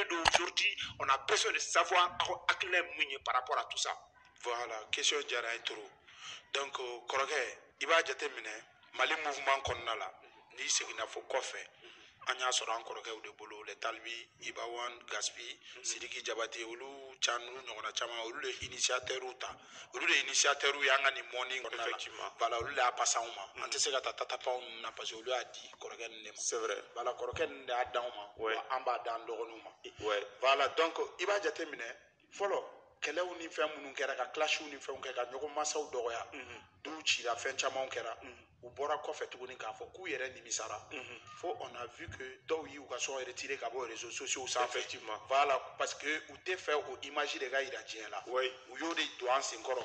d'aujourd'hui, on a besoin de savoir par rapport à tout ça. Voilà, question jara trop. Donc, Koroke, il va jeter Mali mouvement qu'on a là, ni ce qu'il a fait quoi faire. Anya sera encore de boulot, les Talbi, Ibawan, Gaspi, Sidiki Jabati, Olu, Chanu, Nona Chama, Olu, les initiateurs, Olu, les initiateurs, Yangani morning, effectivement. Voilà, Olu, la Passauma, Antesega Tatapa, n'a pas eu à dire, Koroken, c'est vrai. Voilà, Koroken, a Dauma, Amba Dan Loronuma. Voilà, donc, il va jeter follow. Kɛlɛ ni fɛn minnu kɛra ka clash ni fɛnw kɛ ka ɲɔgɔn masaw dɔgɔya du cira fɛn camanw kɛra u bɔra kɔfɛ tuguni k'a fɔ k'u yɛrɛ nimisara fo on a vu que dɔw y'u ka sɔn retiré ka bɔ réseaux sociaux sanfɛ effectivement voilà parce que u tɛ fɛ o image de ka yira diɲɛ la u y'o de don an senkɔrɔ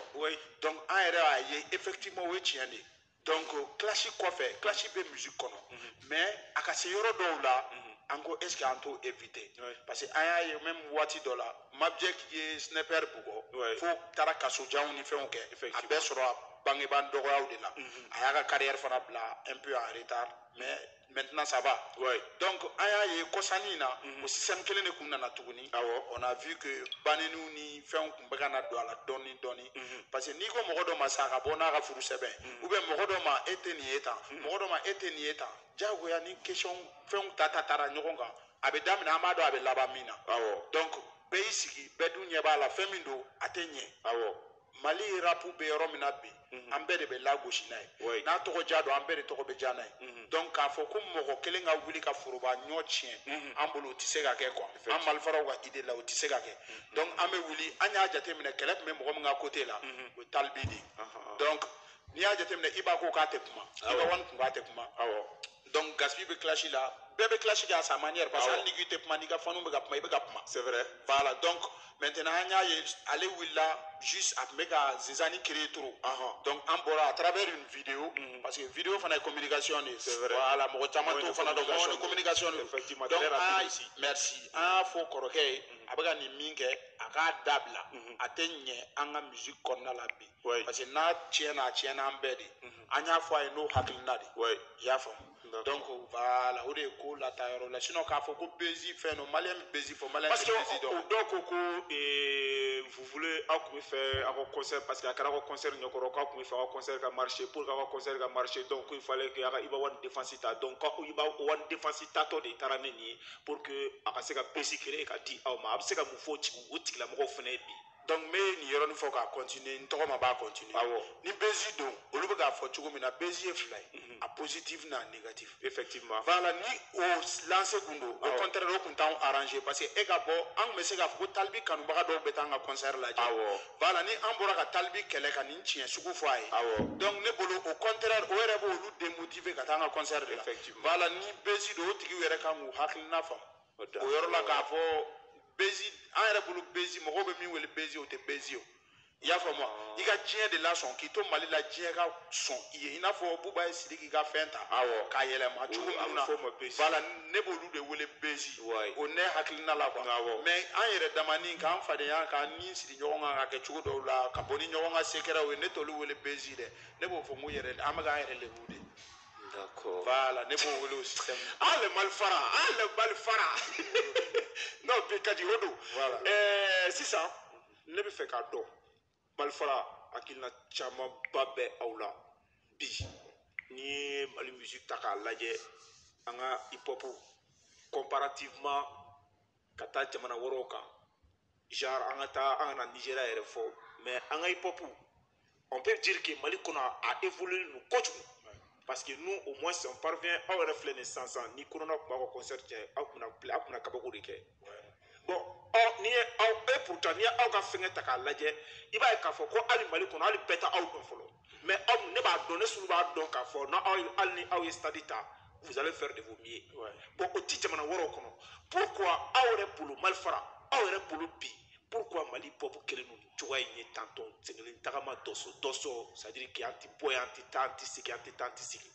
donc an yɛrɛ y'a ye effectivement o ye tiɲɛ de donc clash kɔfɛ clash bɛ musique kɔnɔ mais a ka se yɔrɔ dɔw la Anko est-ce qu'on peut éviter parce que aya même wati dola mabje qui est sniper bugo faut tara kaso jaw ni fenke a be soro bangeban dogoyaw de la aya ka carrière fana bla un peu en retard mais maintenant ça va donc aya ye kosani na o système kelen de kunna na tuguni on a vu que banenu ni fen kun bega na do ala doni parce que ni ko mogodo masaka bona ka furu sebe ou bien mogodo ma eteni eta mogodo ma eteni eta jago ya ni question fen tara ɲɔgɔn kan a bɛ daminɛ an b'a dɔn a bɛ laban min na donc bɛɛ y'i sigi bɛɛ dun ɲɛ b'a la fɛn min don a tɛ ɲɛ Mali rap bɛ yɔrɔ min na bi an bɛɛ de bɛ lagosi n'a ye n'a tɔgɔ ja don an bɛɛ de tɔgɔ bɛ ja n'a ye donc k'a fɔ ko mɔgɔ kelen ka wuli ka foroba ɲɔ tiɲɛ an bolo o tɛ se ka kɛ quoi an malifaraw ka idée la o tɛ se ka kɛ donc an bɛ wuli an y'a jateminɛ kɛlɛ tun bɛ mɔgɔ min ka côté la o ye Talibi de donc n'i y'a jateminɛ Iba ko k'a tɛ kuma Iba Wan kun k'a tɛ kuma donc Gaspi bɛ clash la bɛɛ bɛ clash kɛ à sa manière parce que hali ni tɛ kuma n'i ka fanu bɛ ka kuma i bɛ ka kuma c'est vrai voilà donc maintenant an y'a ye ale wulila juste a tun bɛ ka zinzani créer trop donc an bɔra à travers une vidéo parce que vidéo fana ye communication de c'est vrai voilà mɔgɔ caman t'o fana dɔn ni communication de effectivement donc merci an y'a fɔ kɔrɔkɛ ye a bɛ ka nin min kɛ a k'a dabila a tɛ ɲɛ an ka musique kɔnɔna la bi parce que n'a tiɲɛna a tiɲɛna an bɛɛ de an y'a fɔ a ye n'o hakilina de i y'a faamu donc voilà o de ye ko lata yɔrɔ la sinon k'a fɔ ko Bézi fɛn no malien Bézi fɔ malien Bézi dɔn o dɔw ko vous voulez aw kun bɛ fɛ aw ka concert parce que a kɛra aw ka concert ɲɛkɔrɔ k'aw kun bɛ fɛ aw ka concert ka marcher pour que aw ka concert ka marcher donc il fallait que aw ka Iba Wan défense ta donc Iba Wan défense tatɔ de taara ne nin ye pour que a ka se ka Bézi créer ka di aw ma a bɛ se ka mun fɔ o tigilamɔgɔw fana ye bi donc n bɛ nin yɔrɔnin fɔ k'a continuer n tɔgɔ ma b'a continuer ni Bézi don olu bɛ k'a fɔ cogo min na Bézi ye fila ye a positif n'a négatif effectivement voilà ni o lancé kun don au contraire o kun t'anw arrangé parce que e ka bɔ an kun bɛ se k'a fɔ ko Talibi kanubaga dɔw bɛ taa an ka concert lajɛ voilà ni an bɔra ka Talibi kɛlɛ ka nin tiɲɛ sugu fɔ a ye donc ne bolo au contraire o yɛrɛ b'olu démotiver ka taa an ka concert de la voilà ni Bézi don o tigiw yɛrɛ kan k'u hakilina faamu o yɔrɔ la k'a fɔ Bézi an yɛrɛ bolo Bézi mɔgɔw bɛ min wele Bézi o tɛ Bézi o i y'a faamu i ka diɲɛ de la sɔn k'i to Mali la diɲɛ ka sɔn i ye i n'a fɔ Buba ye Sidiki ka fɛn ta k'a yɛlɛma cogo min na voilà ne b'olu de wele Bézi o ne hakilina la quoi mais an yɛrɛ damani k'an fadenya k'an ni siri ɲɔgɔn kan ka kɛ cogo dɔw la ka bɔ ni ɲɔgɔn ka sekɛrɛw ye ne t'olu wele Bézi dɛ ne b'o fɔ n ko yɛrɛ an bɛ k'an yɛrɛ lebu de d'accord voilà ne b'o wele o système an le malifara non bi ka di o don sisan ne bɛ fɛ k'a dɔn malifara hakilina camanba bɛ aw la bi n'i ye Mali musique ta k'a lajɛ an ka hip hop comparativement ka taa jamana wɛrɛw kan genre an kana Nigéria yɛrɛ fɔ mais an ka hip hop on peut dire que Mali kɔnɔ a évolué nu kojugu parce que nous au moins on parvient aw yɛrɛ filɛ nin sisan ni corona tun b'aw ka concert cɛ aw kunna kabako de kɛ bon ni ye aw pourtant ni ye aw ka fɛngɛ ta k'a lajɛ i b'a ye k'a fɔ ko hali Mali kɔnɔ hali bɛɛ tɛ aw dɔn fɔlɔ mais aw ne b'a dɔn ne sunu b'a dɔn k'a fɔ hali ni aw ye stade ta vous allez faire de vos mieux bon o ti jamana wɛrɛw kɔnɔ pourquoi aw yɛrɛ bolo malifara aw yɛrɛ bolo bi pourquoi Mali pop kelen ninnu cogoya in ye tantôt sɛgɛnlen tagama dɔsɔ c'est à dire que an ti bɔ yan an ti taa an ti sigi an ti taa an ti sigi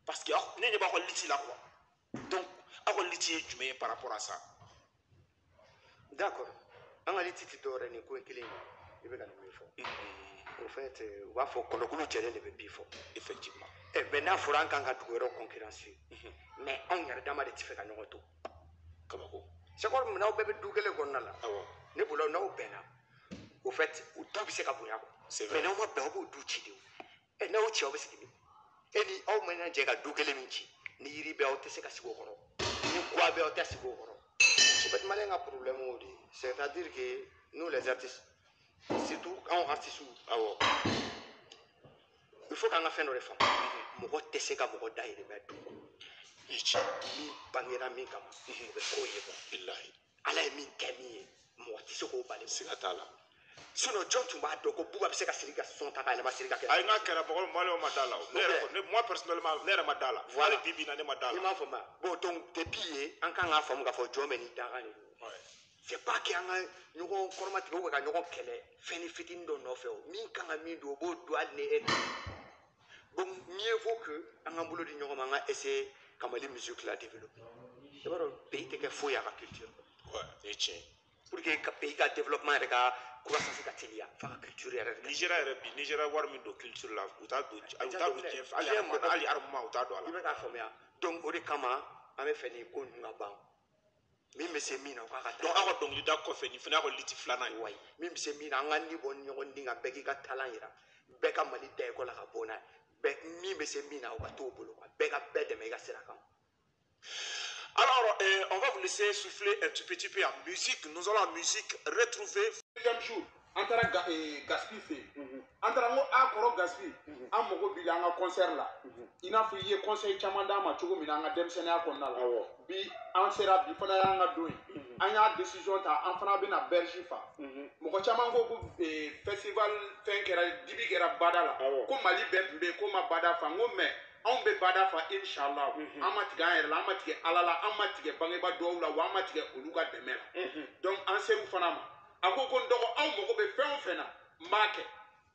parce que ne ɲɛ b'aw ka liti la quoi donc aw ka liti ye jumɛn ye par rapport à ça d'accord an ka liti tɛ dɔwɛrɛ ni ko in kelen ye i bɛ ka nin min fɔ au fait u b'a fɔ kɔnɔkulu cɛlen de bɛ bi fɔ effectivement mais n'a fɔra an kan ka dugu wɛrɛw concurrence mais anw yɛrɛ dama de tɛ fɛ ka ɲɔgɔn to kabako c'est quoi n'aw bɛɛ bɛ du kelen kɔnɔna la ne bolo n'aw bɛnna au fait du bɛ se ka bonya mais n'aw ma bɛn aw b'o du ci de n'aw ci aw bɛ sigi min ni aw mana jɛ ka du kelen min ci ni yiri bɛ aw tɛ se ka sigi o kɔrɔ ni guwa bɛ aw tɛ sigi o kɔrɔ c'est malien ka problème o de c'est-à-dire que nous les artistes surtout anw artistes il faut k'an ka fɛn dɔ de faamu mɔgɔ tɛ se ka mɔgɔ dahirimɛ dun min bangera min kama o bɛ k'o ye bilahi ala ye min kɛ min ye mɔgɔ tɛ se k'o bali siga t'a la sinon jɔn tun b'a dɔn ko buba bɛ se ka siri ka sɔn ta ka yɛlɛma siri ka kɛ ayi n'a kɛra mɔgɔ maliyɛnw ma da la moi personnellement ne yɛrɛ ma da la hali bi bi in na ne ma da la i m'a faamu bon donc depuis yen an kan k'a faamu k'a fɔ jɔn bɛ nin dakan de don c'est pas que an ka ɲɔgɔn kɔrɔmatigɛ ou ka ɲɔgɔn kɛlɛ fɛnni fitinin dɔ nɔfɛ o min kan ka min don o b'o don hali ni e bon mieux vaut que an k'an bolo di ɲɔgɔn ma an ka essayer ka Mali musique la développer i b'a dɔn pays tɛ kɛ foyi a ka culture ni ye tiɲɛ pour que ka pays ka développement yɛrɛ ka croissance ka teliya f'a ka culture yɛrɛ de Nigeria yɛrɛ bi Nigeria wari min don culture la u t'a don diɲɛ fɛ hali armement u t'a don a la i bɛ k'a faamuya donc o de kama an bɛ fɛ nin ko ninnu ka ban min bɛ se min na o k'a ka taa donc aw ka dɔnkilida kɔfɛ nin fana y'a ka liti filanan ye wayi min bɛ se min na an ka ni bɔ ɲɔgɔn den ka bɛɛ k'i ka talent yira bɛɛ ka Mali da ekɔli la ka bɔ n'a ye min bɛ se min na o ka t'o bolo bɛɛ ka bɛɛ dɛmɛ i ka sira kan. Alors, on va vous laisser souffler un tout petit peu en musique. Nous allons en musique retrouver. Deuxième jour, an taara Gaspi fɛ yen an taara n ko a kɔrɔ Gaspi an mago b'i la an ka concert la i n'a fɔ i ye conseil caman d'an ma cogo min na an ka denmisɛnniya kɔnɔna la bi an sera bi fana y'an ka don ye an y'a décision ta an fana bɛna Bergy fa mɔgɔ caman ko ko festival fɛn kɛra dibi kɛra Bada la ko Mali bɛɛ tun bɛ yen ko ma Bada fa n ko mais anw bɛ Bada fa inshallah an ma tigɛ an yɛrɛ la an ma tigɛ Ala la an ma tigɛ bangebaa dɔw la wa an ma tigɛ olu ka dɛmɛ la donc an ser'u fana ma a ko ko n dɔgɔ aw mago bɛ fɛn o fɛn na n b'a kɛ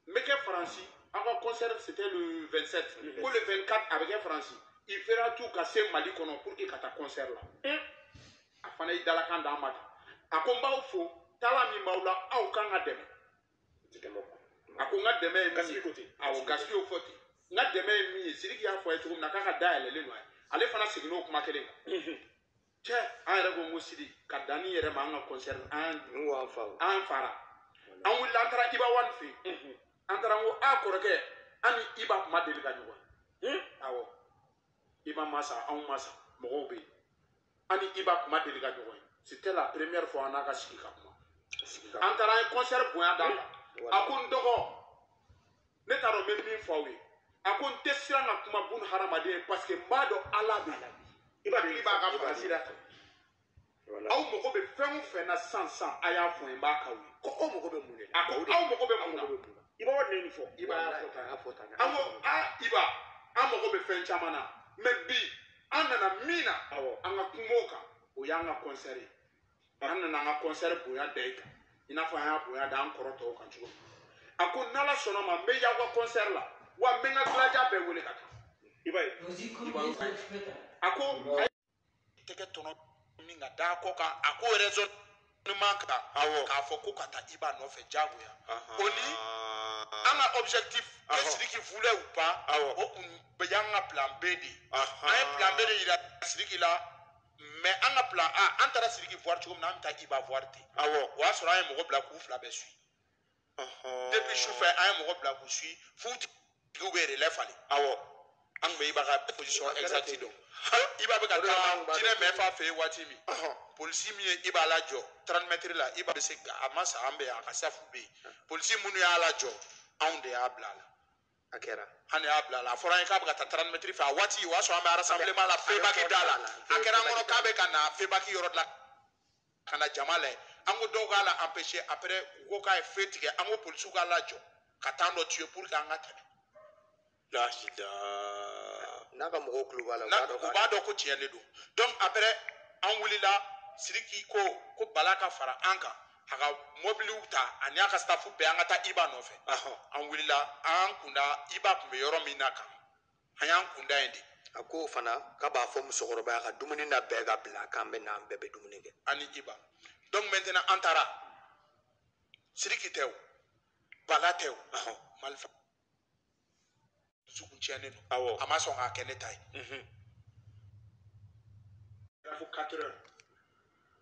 n bɛ kɛ Faransi an ka concert c'était le 27 ko le 24 a bɛ kɛ Faransi il fera tout ka se Mali kɔnɔ pour que ka taa concert la a fana ye dalakan d'an ma a ko n b'aw fo tala min b'aw la aw kan ka dɛmɛ a ko n ka dɛmɛ ye min ye awɔ Gaspi y'o fɔ ten n ka dɛmɛ ye min ye Sidiki y'a fɔ a ye cogo min na k'a ka dayɛlɛlen don a ye ale fana seginn'o kuma kelen kan cɛ an yɛrɛ ko n ko Sidi ka danni yɛrɛ ma an ka concert an fara an wulila an taara Iba Wan fɛ yen an taara n ko a kɔrɔkɛ an ni Iba kun ma deli ka ɲɔgɔn ye awɔ Iba ma sa anw ma sa mɔgɔw bɛ yen an ni Iba kun ma deli ka ɲɔgɔn ye c'était la première fois an n'a ka sigi ka kuma an taara an ye concert bonya d'a kan a ko n dɔgɔ ne t'a dɔn n bɛ min fɔ aw ye a ko n tɛ siran ka kuma bun hadamaden ye parce que n b'a dɔn Ala bɛ i b'a ka farasi la aw mago bɛ fɛn o fɛn na sisan a y'a fɔ n b'a k'aw ye ko aw mago bɛ mun de la aw mago bɛ mun na i b'a wari nin fɔ i b'a fɔ tan an ko Iba an mago bɛ fɛn caman na mais bi an nana min na an ka kuma o kan o y'an ka concert ye an nana an ka concert bonya da i kan i n'a fɔ an y'a bonya da an kɔrɔ tɔw kan cogo min a ko n'Ala sɔnna ma n bɛ y'aw ka concert la wa n bɛ n ka dilaja bɛɛ wele ka taa i b'a ye a ko a ye tɛgɛ tɔnɔ min ka da kɔ kan a ko raisonnement kan k'a fɔ ko ka taa Iba nɔfɛ diyagoya o ni an ka objectif que Sidiki voulait ou pas o kun bɛ y'an ka plan B de ye an ye plan B de yira Sidiki la mais an ka plan A an taara Sidiki voir cogo min na an bɛ taa Iba voir ten o y'a sɔrɔ an ye mɔgɔ bila k'u fila bɛɛ suit depuis sufɛ an ye mɔgɔ bila k'u suit f'u tigiw bɛ relais falen an tun bɛ Iba ka position exacte dɔn Iba bɛ ka taa jinɛ mɛfa fɛ yen waati min polisi min ye Iba lajɔ 30 mètres la Iba bɛ se a ma sa an bɛ yan a ka safu bɛ yen polisi minnu y'a lajɔ anw de y'a bila a la a kɛra an de y'a bila a la a fɔra an ye k'a bɛ ka taa 30 mètres fɛ a waati o y'a sɔrɔ an bɛ rassemblement la Febaki da la a kɛra an kɔnɔ k'a bɛ ka na Febaki yɔrɔ la ka na jama lajɛ an ko dɔw k'a la empêcher après u ko k'a ye feu tigɛ an ko polisiw k'a lajɔ ka taa dɔ tuer pour que an ka tɛmɛ n'a ka mɔgɔw tulo b'a la u b'a dɔn ko tiɲɛ de don donc après an wulila Sidiki ko Bala ka fara an kan a ka mobiliw ta ani a ka staff bɛɛ an ka taa Iba nɔfɛ an wulila an kunda Iba tun bɛ yɔrɔ min na kan an y'an kunda yen de a ko fana k'a b'a fɔ musokɔrɔba ye a ka dumuni na bɛɛ ka bila k'an bɛ na an bɛɛ bɛ dumuni kɛ ani Iba donc maintenant an taara Sidiki tɛ o Bala tɛ o Malifa sugu tiɲɛnen don a ma sɔn k'a kɛ ne ta ye fo 4 heures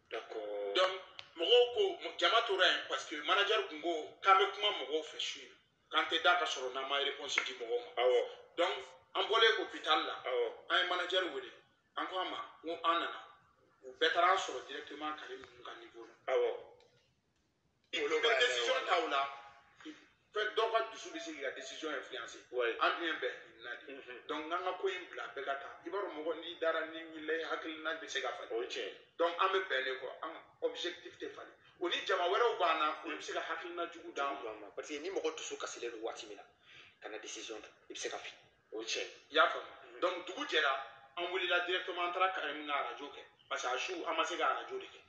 D'accord. Donc mɔgɔw ko jama tora yen parce que manager kun ko k'an bɛ kuma mɔgɔw fɛ su in k'an tɛ da ka sɔrɔ n'an ma réponse di mɔgɔw ma. Awɔ. Donc an bɔlen hôpital la. Awɔ. An ye manager wele an ko a ma n ko an nana u bɛɛ taara an sɔrɔ directement Karim ninnu ka niveau la. Awɔ. I kun bɛ décision ta o la fɛn dɔw ka dusu bɛ se k'i ka décision influencer. An dun ye bɛn nin na de. Donc n'an ka ko in bila bɛɛ ka taa i b'a dɔn mɔgɔ n'i dara n'i wulila hakilina bɛ se ka falen. O ye tiɲɛ ye. Donc an bɛ bɛn de kɔ an objectif tɛ falen. O ni jama wɛrɛw b'an na olu bɛ se ka hakilina jugu d'an ma. Parce que ni mɔgɔ dusu kasilen don waati min na ka na décision ta i bɛ se ka fili. O ye tiɲɛ ye. I y'a faamu. Donc dugu jɛra an wulila directement an taara Karim ka radio kɛ parce que a su an ma se ka radio de kɛ.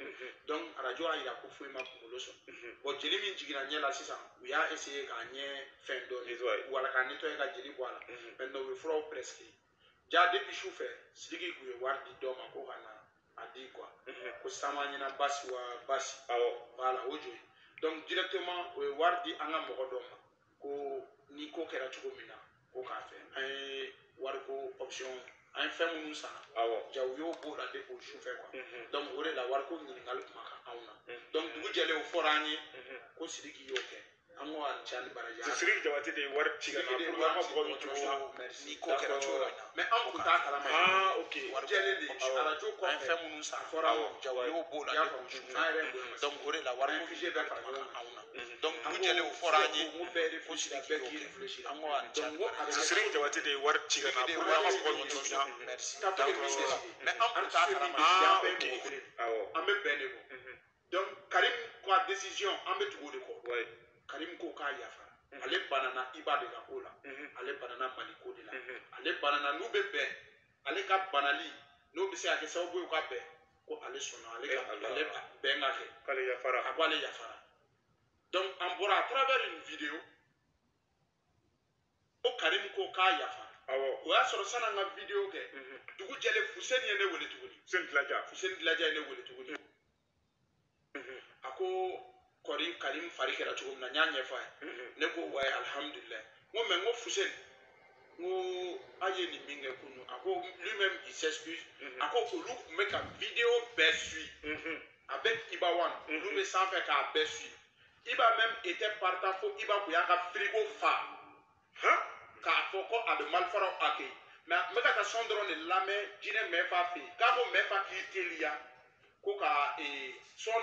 Donc radio y'a jira ko foyi ma kunkolo sɔrɔ. Bon jeli min jiginna ɲɛ la sisan u y'a essayer k'a ɲɛ fɛn dɔɔni wala k'a nettoyer ka jeli bɔ a la. Maintenant u ye furaw prescrit. Ja depuis su fɛ Sidiki kun ye wari di dɔ ma ko ka na a di quoi. Ko sama ɲɛna basi wa basi. Awɔ. Voilà o jo ye. Donc directement o ye wari di an ka mɔgɔ dɔ ma ko ni ko kɛra cogo min na ko k'a fɛ. An ye wariko option an ye fɛn minnu san. Awɔ. Ja u y'o b'o la depuis o su fɛ quoi. Donc o de la wariko ɲininkali tun ma kɛ anw na. Donc dugu jɛlen o fɔra an ye ko Sidiki y'o kɛ. An ko a ni ca ni baraji. Sidiki Jabate de ye wari ci ka na pour que an ka mɔgɔ min cogo ni ko kɛra cogo min na. Mais an kun t'a kalama. Ah ok. Wari jɛlen de radio kɔfɛ an ye fɛn minnu san. Fɔra ja u y'o b'o la depuis o su fɛ. Donc o de la wariko ɲininkali bɛɛ fara ɲɔgɔn kan anw na. Donc dugu jɛlen o fɔra an ye ko Sidiki y'o kɛ. An ko a ni ca ni baraji. Sidiki Jabate de ye wari ci ka na pour que an ka mɔgɔ min cogo min na. Merci. Mais an kun t'a kalama. Ah ok. An bɛ bɛn de kɔ. Donc Karim ka décision an bɛ tugu o de kɔ. Karim ko k'a yafara. Ale banana Iba de ka ko la. Ale banana Mali ko de la. Ale banana n'u bɛ bɛn ale ka banali n'o bɛ se ka kɛ sababu ye u ka bɛn ko ale sɔnna ale bɛn ka kɛ. K'ale yafara. A ko ale yafara. Donc an bɔra à travers une vidéo ko Karim ko k'a yafara. Awɔ. O y'a sɔrɔ san'an ka vidéo kɛ dugu jɛlen Fuseni ye ne wele tuguni. Fuseni Dilaja ye ne wele tuguni. A ko kɔri Karim fari kɛra cogo min na n y'a ɲɛfɔ a ye. Ne ko wayi alhamdulilayi. N ko mais n ko Fuseni n ko a ye nin min kɛ kunu a ko lui-même il s'excuse. A ko olu tun bɛ ka vidéo bɛɛ suit. Avec Iba One olu bɛ sanfɛ k'a bɛɛ suit. Iba même était partant fo Iba kun y'a ka frigo fa. K'a fɔ ko a bɛ malifaraw accueilli. Mais n bɛ ka taa son dɔrɔn de lamɛn jinɛ Mɛfa fɛ yen k'a ko Mɛfa k'i teliya ko ka son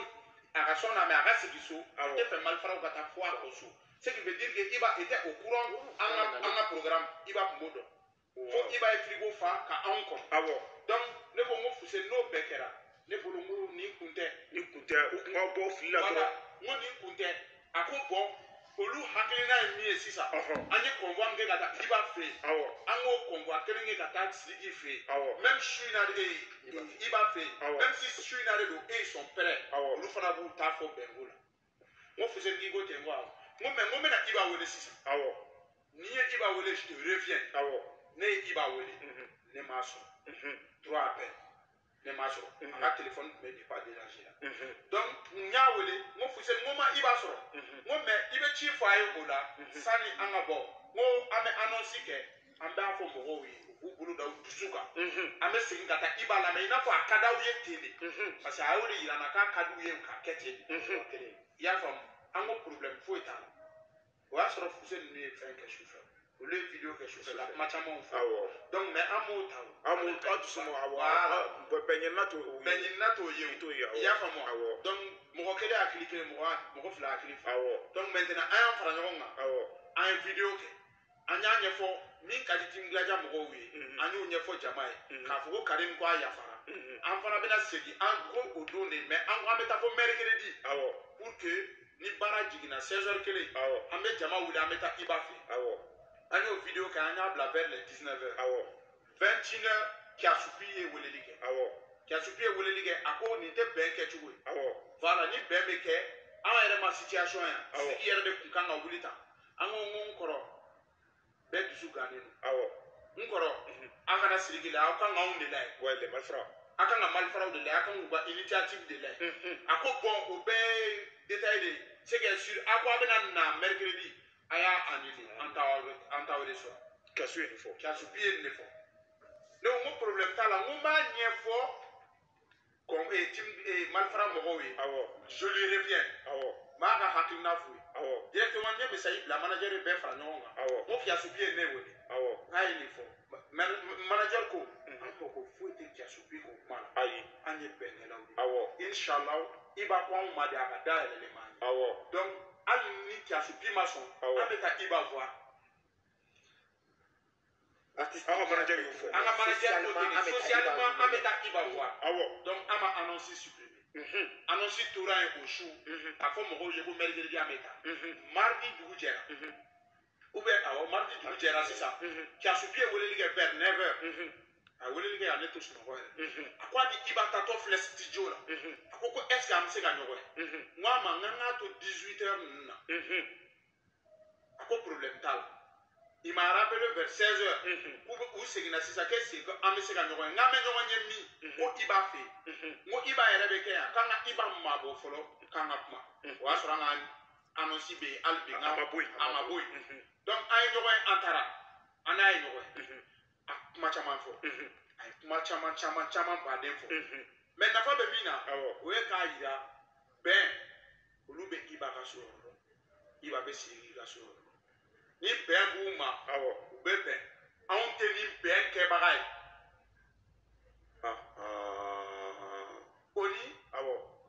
a ka son lamɛn a ka segin so a tɛ fɛ malifaraw ka taa fo a kɔ so. Ce qui veut dire que Iba était au courant an ka programme Iba tun b'o dɔn. Fo Iba ye frigo fa ka anw kɔnɔ. Awɔ. Donc ne ko n ko Fuseni n'o bɛɛ kɛra ne bolo n ko nin kun tɛ. Nin kun tɛ u tun b'aw bɔ fili la dɔrɔn. N ko nin kun tɛ a ko bon olu hakilina ye min ye sisan. An ye convoi kɛ ka taa Iba fɛ yen. Awɔ. An k'o convoi kelen kɛ ka taa Sidiki fɛ yen. Awɔ. Même su in na Iba fɛ yen. Awɔ. Même si su in na de don ils sont prêts. Awɔ. Olu fana b'u ta fɔ bɛnko la. N ko Fuseni k'i ko ten n ko awɔ. N ko mais n ko n bɛna Iba wele sisan. Awɔ. N'i ye Iba wele je te reviens. Awɔ. Ne ye Iba wele. Ne m'a sɔrɔ. 3 appels. Ne m'a sɔrɔ. A ka téléphone tun bɛ pas déranger la. Donc n y'a wele n ko Fuseni n ko ma Iba sɔrɔ. N ko mais i bɛ ci fɔ a ye o la sanni an ka bɔ. N ko an bɛ annonce kɛ an b'a fɔ mɔgɔw ye u k'u bolo da u dusu kan. An bɛ segin ka taa Iba lamɛn i n'a fɔ a ka d'aw ye ten de. Parce que a y'o de yira n na k'a ka d'u ye k'a kɛ ten. I y'a faamu an ko problème foyi t'a la. O y'a sɔrɔ Fuseni ninnu ye fɛn kɛ sufɛ. Olu ye vidéo kɛ sufɛ la kuma camanw fɔ. Awɔ. Donc mais an m'o ta o. An m'o ta dusu ma awɔ. Bɛn ɲinina t'o ye o. I y'a faamu wa. Awɔ. Donc mɔgɔ kelen hakili kelen mɔgɔ fila hakili fila. Awɔ. Donc maintenant an y'an fara ɲɔgɔn kan. Awɔ. An ye vidéo kɛ. An y'a ɲɛfɔ min ka di Team Dilaja mɔgɔw ye. An y'o ɲɛfɔ jama ye. K'a fɔ ko Karim ko a yafara. An fana bɛna segin an ko o don de mais an ko an bɛ taa fo mercredi. Awɔ. Pour que ni baara jiginna 16h kelen. Awɔ. An bɛ jama wuli an bɛ taa Iba fɛ. Awɔ. An y'o vidéo kɛ an y'a bila vers les 19h. Awɔ. 21h Kiasupi ye weleli kɛ. Awɔ. Kiasupi ye weleli kɛ a ko nin tɛ bɛn kɛcogo ye. Awɔ. Voilà ni bɛn bɛ kɛ an yɛrɛ ma situation yan. Awɔ. Sigi yɛrɛ de kun kan ka wuli tan. An ko n kɔrɔ bɛɛ dusu gannen don. Awɔ. N kɔrɔ aw kana Sidiki la aw kan k'anw de layɛ. Ouais les malfrats. Aw kan ka malfrats de layɛ aw kan k'u ka initiative de layɛ. A ko bon o bɛɛ ye détail de ye. C'est que sur a ko a bɛna na mercredi a y'a annulé an t'aw de sɔrɔ. Kiasu ye nin fɔ. Kiasupi ye nin de fɔ. Ne ko n ko problème t'a la n ko n b'a ɲɛfɔ malfara mɔgɔw ye je lui reviens maa ka hakilina f'u ye directement ne bɛ sa i bila manager bɛɛ fara ɲɔgɔn kan ko Kiasubi ye ne wele n'a ye nin fɔ manager ko an ko foyi tɛ Kiasubi ko kuma la ayi an ye bɛnkɛlaw de inshallah i b'a ko anw ma de a ka da yɛlɛlen ma ye donc hali ni Kiasubi ma sɔn an bɛ taa i b'a voir an ka manager y'o fɔ an ka manager ko ten socialement an bɛ taa i b'a voir donc an ma annonce supprimer annonce tora yen o su a fɔ mɔgɔw ye ko mercredi an bɛ taa mardi dugu jɛra ou bien mardi dugu jɛra sisan Kiasubi ye weleli kɛ vers 9h a weleli kɛ a ne to sunɔgɔ yɛrɛ a ko a ni i b'a taatɔ filɛ studio la a ko est ce que an bɛ se ka ɲɔgɔn ye n ko a ma n k'a to 18h ninnu na a ko problème t'a la il m'a rappelé vers 16h u seginna sisan k'e sigi an bɛ se ka ɲɔgɔn ye n k'an bɛ ɲɔgɔn ye min ko i b'a fɛ yen n ko i b'a yɛrɛ bɛ kɛ yan k'an ka i b'a mabɔ fɔlɔ k'an ka kuma o y'a sɔrɔ an ka annonce bɛ yen hali bi a ma bɔ yen donc an ye ɲɔgɔn ye an taara an n'a ye ɲɔgɔn ye a kuma caman fɔ a ye kuma caman baden fɔ mais nafa bɛ min na o ye k'a yira bɛn olu bɛ Iba ka so yɔrɔ Iba bɛ sigi ka so yɔrɔ ni bɛn b'u ma u bɛ bɛn anw tɛ ni bɛn kɛbaga ye o ni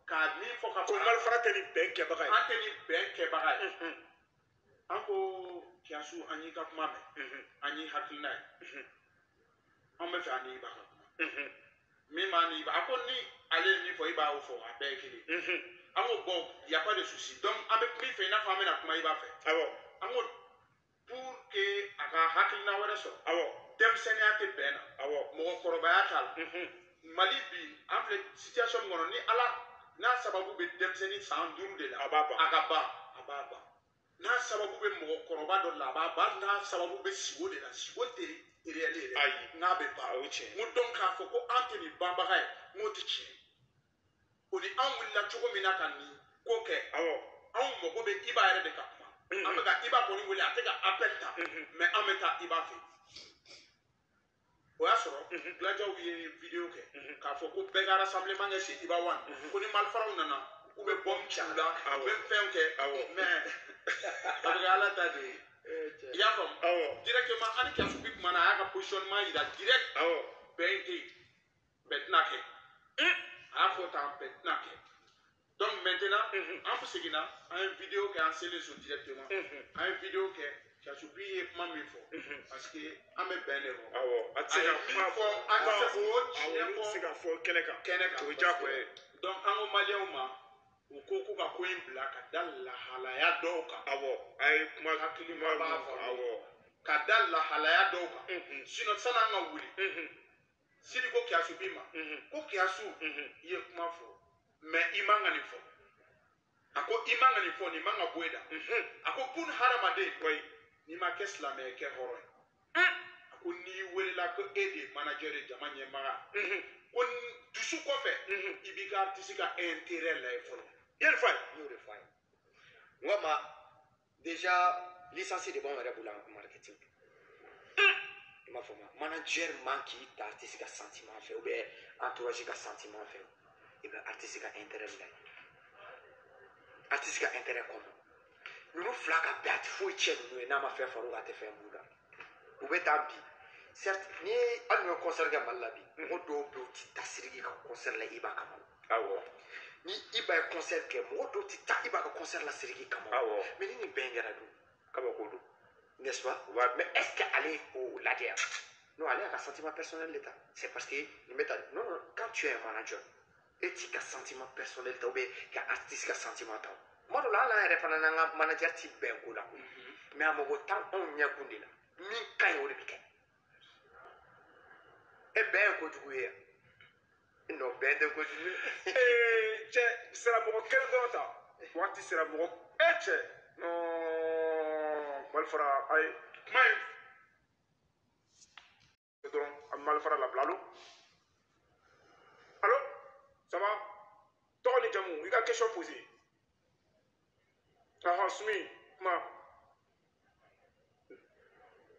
k'a min fɔ ka ko malifara tɛ ni bɛn kɛbaga ye an tɛ ni bɛn kɛbaga ye an ko Kiasu an y'i ka kuma mɛn an y'i hakilina ye an bɛ fɛ an ni Iba ka kuma min b'a ni Iba a ko ni ale ye min fɔ i b'a fɔ a bɛɛ ye kelen an ko bon y a pas de souci donc an bɛ min fɛ i n'a fɔ an bɛna kuma Iba fɛ an ko pour que a ka hakilina wɛrɛ sɔrɔ denmisɛnniya tɛ bɛn na mɔgɔkɔrɔbaya t'a la Mali bi an filɛ situation min kɔnɔ ni Ala n'a sababu bɛ denmisɛnnin san 5 de la a ka ban a b'a ban n'a sababu bɛ mɔgɔkɔrɔba dɔ la a b'a ban n'a sababu bɛ sigo de la sigo tɛ réel ye dɛ n'a bɛ ban n ko donc k'a fɔ ko an tɛ nin banbaga ye n k'o tɛ tiɲɛ o ni an wulila cogo min na ka nin ko kɛ anw mago bɛ Iba yɛrɛ de ka kuma an bɛ ka Iba kɔni wele a tɛ ka appel ta mais an bɛ taa Iba fɛ o y'a sɔrɔ Blajaw ye vidéo kɛ k'a fɔ ko bɛɛ ka rassemblement kɛ chez Iba One ko ni malifaraw nana u bɛ bombe ci u la u bɛ fɛnw kɛ mais a bɛ kɛ Ala ta de ye i y'a faamu directement an ni Kiasubi kumana a y'a ka positionnement yira direct bɛn tɛ yen bɛn tɛna kɛ a y'a fɔ tan bɛn tɛna kɛ donc maintenant an seginna an ye vidéo kɛ an selen so directement an ye vidéo kɛ Kiasubi ye kuma min fɔ parce que an bɛ bɛn de fɔ a tɛ se ka kuma fɔ a tɛ se ka fɔ kɛnɛ kan o ye diyagoya ye donc an ko maliyɛnw ma u ko k'u ka ko in bila ka da lahalaya dɔw kan a ye kuma hakilima b'a fɔ ka da lahalaya dɔw kan sinon san'an ka wuli Sidi ko Kiasubi ma ko Kiasu i ye kuma fɔ mais i man ka nin fɔ a ko i man ka nin fɔ nin man ka bɔ e da a ko bun hadamaden n'i ma kɛ silamɛ ye kɛ hɔrɔn ye a ko n'i welela ko e de ye manager ye jama ɲɛmaga ko dusu kɔfɛ i b'i ka artiste ka intérêt lajɛ fɔlɔ i y'o de fɔ a ye n ko ma déjà licence de b'anw yɛrɛ bolo en marketing i m'a fɔ ma manager man k'i ta artiste ka sentiment fɛ ou bien entourage ka sentiment fɛ i bɛ artiste ka intérêt lajɛ artiste ka intérêt kɔnɔ ninnu fila ka bɛn a tɛ foyi tiɲɛ ninnu ye n'a ma fɛn far'u kan a tɛ fɛn b'u la u bɛ taa bi certes ni hali n'u ye concert kɛ Mali la bi mɔgɔ dɔw bɛ yen u tɛ taa Sidiki ka concert la Iba kama ni Iba ye concert kɛ mɔgɔ dɔw tɛ taa Iba ka concert la Sidiki kama mais ni nin bɛn kɛra dun kabako don n'est-ce pas mais est ce que ale o lajɛ yan non ale y'a ka sentiment personnel de ta c'est parce que nin bɛ ta non quand tu es un manager e t'i ka sentiment personnel ta ou bien ka artiste ka sentiment ta tuma dɔ la hali an yɛrɛ fana n'an ka manager ti bɛn ko la mais a mago t'anw ɲɛkun de la min ka ɲi o de bɛ kɛ e bɛn ye kojugu ye yan non bɛn tɛ kojugu ye cɛ sera mɔgɔ kelen dɔrɔn ta waati sera mɔgɔ cɛ non malifara a ye kuma in dɔrɔn a bɛ malifara labila allo ça va tɔgɔ ni jamu i ka question posé Sumi kuma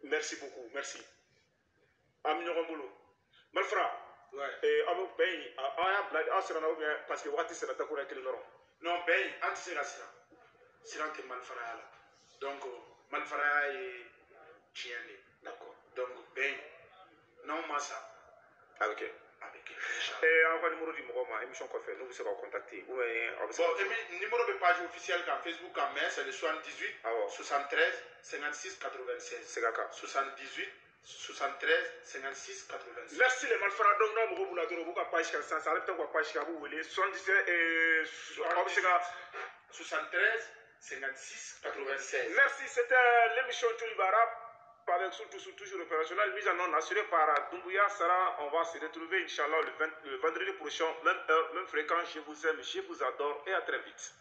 merci beaucoup merci an bɛ ɲɔgɔn bolo malifara aw bɛ bɛn in aw y'a bila aw siranna ou bien parce que waati sera dakura kelen dɔrɔn. non bɛn in an tɛ se ka siran tɛ malifaraya la donc malifaraya ye tiɲɛ de ye. d'accord donc bɛn in n'anw ma sa a bɛ kɛ. aw ka numéro di mɔgɔw ma émission kɔfɛ n'u bɛ se k'aw contacter ou bien aw bɛ se. bon numéro bɛ page officielle kan Facebook kan mais c'est le 78 73 56 96. sɛgɛ kan 78 73 56 96. merci les malfrats donc n'a mago b'u la dɔrɔn u b'u ka page kan sisan ale bɛ taa u ka page kan a b'u wele 77 aw bɛ se ka 73 56 96. merci c'était l'émission Tchouliba avec toujours opérationnel, mise en œuvre assurée par Doumbouya Sarah. On va se retrouver, Inch'Allah, le vendredi prochain, même heure, même fréquence. Je vous aime, je vous adore et à très vite.